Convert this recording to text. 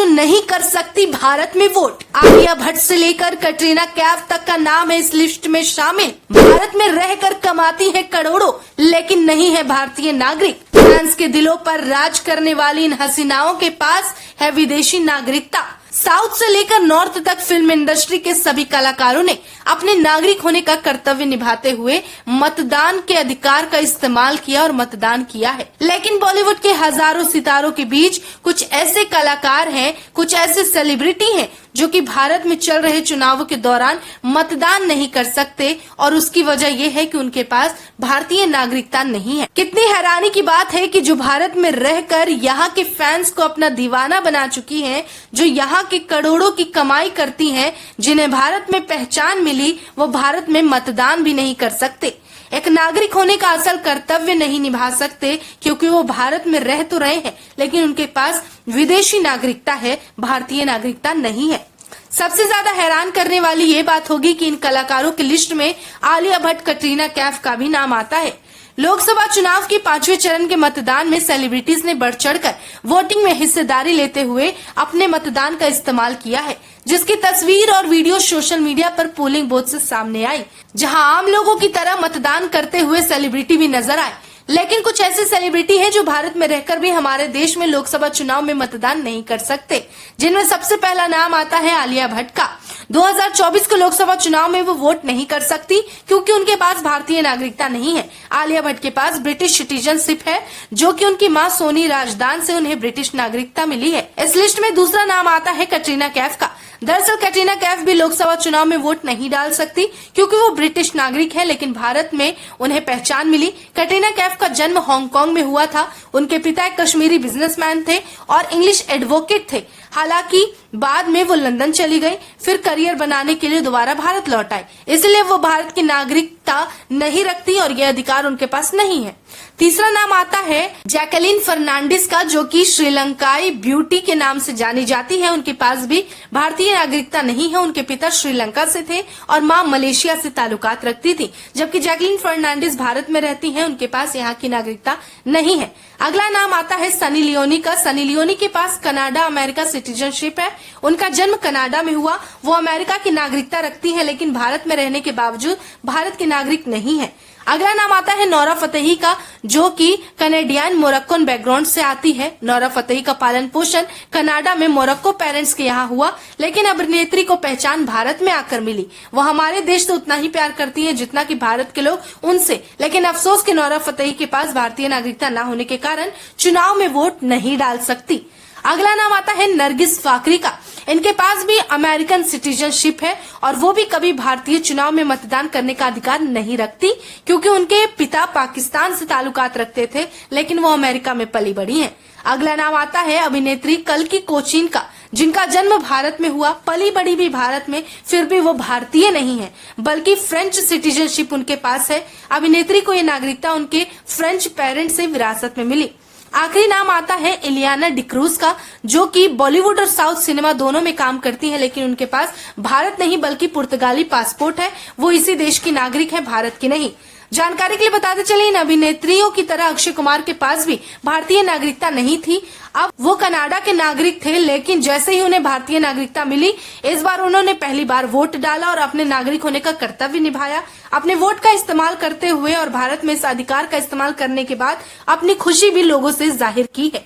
जो नहीं कर सकती भारत में वोट। आलिया भट्ट से लेकर कटरीना कैफ तक का नाम है इस लिस्ट में शामिल। भारत में रहकर कमाती है करोड़ों, लेकिन नहीं है भारतीय नागरिक। फैंस के दिलों पर राज करने वाली इन हसीनाओं के पास है विदेशी नागरिकता। साउथ से लेकर नॉर्थ तक फिल्म इंडस्ट्री के सभी कलाकारों ने अपने नागरिक होने का कर्तव्य निभाते हुए मतदान के अधिकार का इस्तेमाल किया और मतदान किया है। लेकिन बॉलीवुड के हजारों सितारों के बीच कुछ ऐसे कलाकार हैं, कुछ ऐसे सेलिब्रिटी हैं जो कि भारत में चल रहे चुनावों के दौरान मतदान नहीं कर सकते, और उसकी वजह यह है कि उनके पास भारतीय नागरिकता नहीं है। कितनी हैरानी की बात है कि जो भारत में रहकर यहाँ के फैंस को अपना दीवाना बना चुकी हैं, जो यहाँ के करोड़ों की कमाई करती हैं, जिन्हें भारत में पहचान मिली, वो भारत में मतदान भी नहीं कर सकते, एक नागरिक होने का असल कर्तव्य नहीं निभा सकते, क्योंकि वो भारत में रह तो रहे हैं लेकिन उनके पास विदेशी नागरिकता है, भारतीय नागरिकता नहीं है। सबसे ज्यादा हैरान करने वाली ये बात होगी कि इन कलाकारों की लिस्ट में आलिया भट्ट, कटरीना कैफ का भी नाम आता है। लोकसभा चुनाव के 5वें चरण के मतदान में सेलिब्रिटीज ने बढ़ चढ़कर वोटिंग में हिस्सेदारी लेते हुए अपने मतदान का इस्तेमाल किया है, जिसकी तस्वीर और वीडियो सोशल मीडिया पर पोलिंग बूथ से सामने आई, जहां आम लोगों की तरह मतदान करते हुए सेलिब्रिटी भी नजर आए। लेकिन कुछ ऐसे सेलिब्रिटी हैं जो भारत में रहकर भी हमारे देश में लोकसभा चुनाव में मतदान नहीं कर सकते, जिनमें सबसे पहला नाम आता है आलिया भट्ट का। 2024 के लोकसभा चुनाव में वो वोट नहीं कर सकती क्योंकि उनके पास भारतीय नागरिकता नहीं है। आलिया भट्ट के पास ब्रिटिश सिटीजनशिप है, जो कि उनकी मां सोनी राजदान से उन्हें ब्रिटिश नागरिकता मिली है। इस लिस्ट में दूसरा नाम आता है कटरीना कैफ का। दरअसल कटरीना कैफ भी लोकसभा चुनाव में वोट नहीं डाल सकती क्योंकि वो ब्रिटिश नागरिक है, लेकिन भारत में उन्हें पहचान मिली। कटरीना कैफ का जन्म हांगकांग में हुआ था। उनके पिता एक कश्मीरी बिजनेसमैन थे और इंग्लिश एडवोकेट थे। हालांकि बाद में वो लंदन चली गई, फिर करियर बनाने के लिए दोबारा भारत लौट आए, इसलिए वो भारत की नागरिकता नहीं रखती और ये अधिकार उनके पास नहीं है। तीसरा नाम आता है जैकलीन फर्नांडिस का, जो कि श्रीलंकाई ब्यूटी के नाम से जानी जाती है। उनके पास भी भारतीय नागरिकता नहीं है। उनके पिता श्रीलंका से थे और मां मलेशिया से ताल्लुकात रखती थी, जबकि जैकलीन फर्नांडिस भारत में रहती हैं। उनके पास यहाँ की नागरिकता नहीं है। अगला नाम आता है सनी लियोनी का। सनी लियोनी के पास कनाडा अमेरिका सिटीजनशिप है। उनका जन्म कनाडा में हुआ। वो अमेरिका की नागरिकता रखती है, लेकिन भारत में रहने के बावजूद भारत की नागरिक नहीं है। अगला नाम आता है नोरा फतेही का, जो कि कनेडियन मोरक्कोन बैकग्राउंड से आती है। नोरा फतेही का पालन पोषण कनाडा में मोरक्को पेरेंट्स के यहाँ हुआ, लेकिन अभिनेत्री को पहचान भारत में आकर मिली। वो हमारे देश से उतना ही प्यार करती है जितना कि भारत के लोग उनसे, लेकिन अफसोस कि नोरा फतेही के पास भारतीय नागरिकता न होने के कारण चुनाव में वोट नहीं डाल सकती। अगला नाम आता है नरगिस फाकरी का। इनके पास भी अमेरिकन सिटीजनशिप है और वो भी कभी भारतीय चुनाव में मतदान करने का अधिकार नहीं रखती क्योंकि उनके पिता पाकिस्तान से ताल्लुकात रखते थे, लेकिन वो अमेरिका में पली बड़ी हैं। अगला नाम आता है अभिनेत्री कल्की कोचिन का, जिनका जन्म भारत में हुआ, पली बड़ी भी भारत में, फिर भी वो भारतीय नहीं है बल्कि फ्रेंच सिटीजनशिप उनके पास है। अभिनेत्री को ये नागरिकता उनके फ्रेंच पेरेंट्स से विरासत में मिली। आखिरी नाम आता है इलियाना डिक्रूज का, जो कि बॉलीवुड और साउथ सिनेमा दोनों में काम करती है, लेकिन उनके पास भारत नहीं बल्कि पुर्तगाली पासपोर्ट है। वो इसी देश की नागरिक है, भारत की नहीं। जानकारी के लिए बताते चले, इन अभिनेत्रियों की तरह अक्षय कुमार के पास भी भारतीय नागरिकता नहीं थी। अब वो कनाडा के नागरिक थे, लेकिन जैसे ही उन्हें भारतीय नागरिकता मिली, इस बार उन्होंने पहली बार वोट डाला और अपने नागरिक होने का कर्तव्य निभाया। अपने वोट का इस्तेमाल करते हुए और भारत में इस अधिकार का इस्तेमाल करने के बाद अपनी खुशी भी लोगों से जाहिर की है।